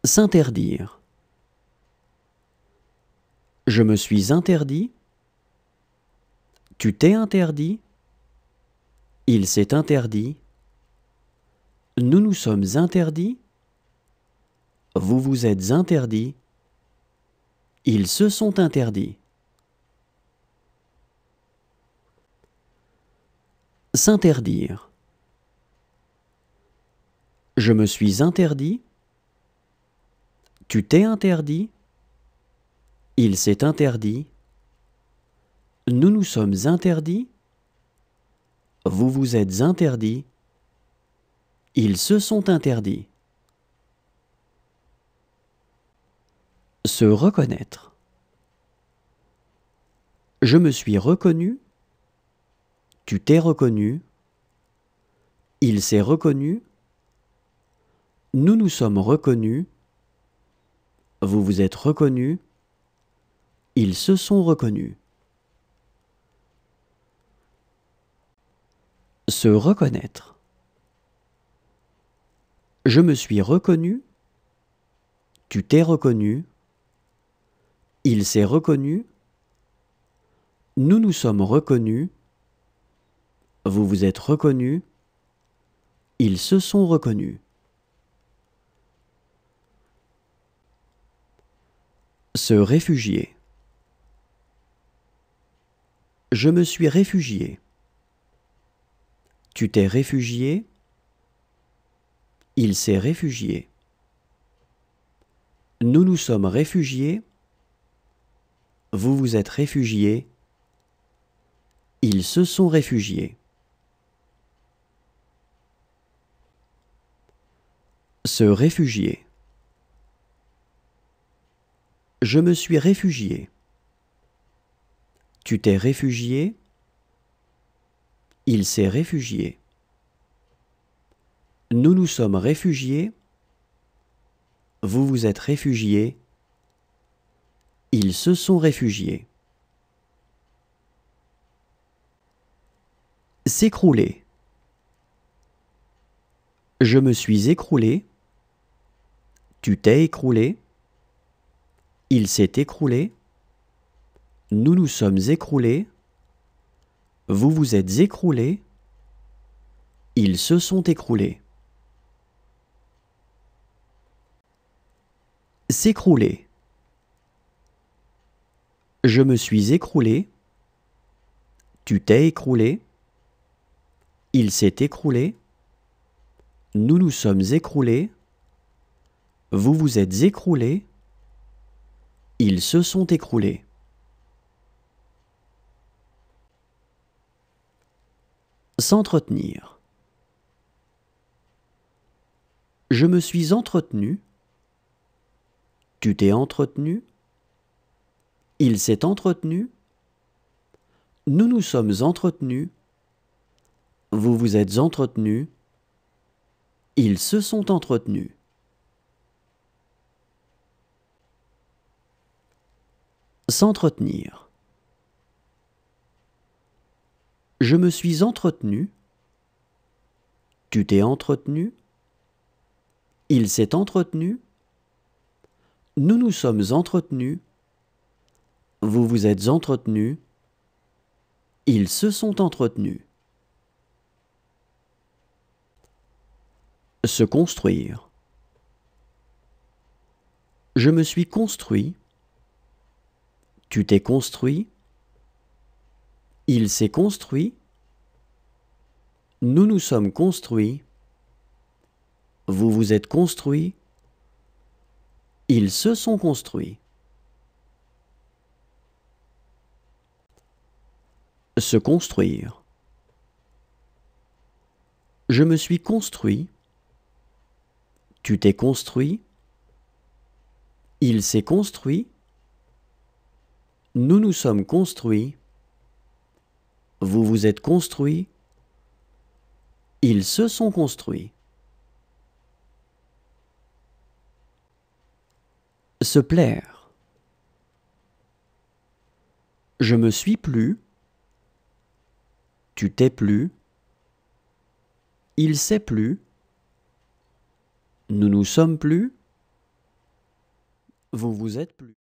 S'interdire. Je me suis interdit. Tu t'es interdit. Il s'est interdit. Nous nous sommes interdits. Vous vous êtes interdits. Ils se sont interdits. S'interdire. Je me suis interdit. Tu t'es interdit. Il s'est interdit. Nous nous sommes interdits. Vous vous êtes interdits. Ils se sont interdits. Se reconnaître. Je me suis reconnu. Tu t'es reconnu. Il s'est reconnu. Nous nous sommes reconnus. Vous vous êtes reconnus. Ils se sont reconnus. Se reconnaître. Je me suis reconnu. Tu t'es reconnu. Il s'est reconnu. Nous nous sommes reconnus. Vous vous êtes reconnus. Ils se sont reconnus. Se réfugier. Je me suis réfugié. Tu t'es réfugié. Il s'est réfugié. Nous nous sommes réfugiés. Vous vous êtes réfugiés. Ils se sont réfugiés. Se réfugier. Je me suis réfugié. Tu t'es réfugié. Il s'est réfugié. Nous nous sommes réfugiés. Vous vous êtes réfugiés. Ils se sont réfugiés. S'écrouler. Je me suis écroulé. Tu t'es écroulé. Il s'est écroulé. Nous nous sommes écroulés. Vous vous êtes écroulés. Ils se sont écroulés. S'écrouler. Je me suis écroulé. Tu t'es écroulé. Il s'est écroulé. Nous nous sommes écroulés. Vous vous êtes écroulés. Ils se sont écroulés. S'entretenir. Je me suis entretenu. Tu t'es entretenu. Il s'est entretenu. Nous nous sommes entretenus. Vous vous êtes entretenus. Ils se sont entretenus. S'entretenir. Je me suis entretenu. Tu t'es entretenu. Il s'est entretenu. Nous nous sommes entretenus. Vous vous êtes entretenus. Ils se sont entretenus. Se construire. Je me suis construit. Tu t'es construit. Il s'est construit. Nous nous sommes construits. Vous vous êtes construits. Ils se sont construits. Se construire. Je me suis construit. Tu t'es construit. Il s'est construit. Nous nous sommes construits. Vous vous êtes construits. Ils se sont construits. Se plaire. Je me suis plu. Tu t'es plu. Il s'est plu. Nous nous sommes plu. Vous vous êtes plu.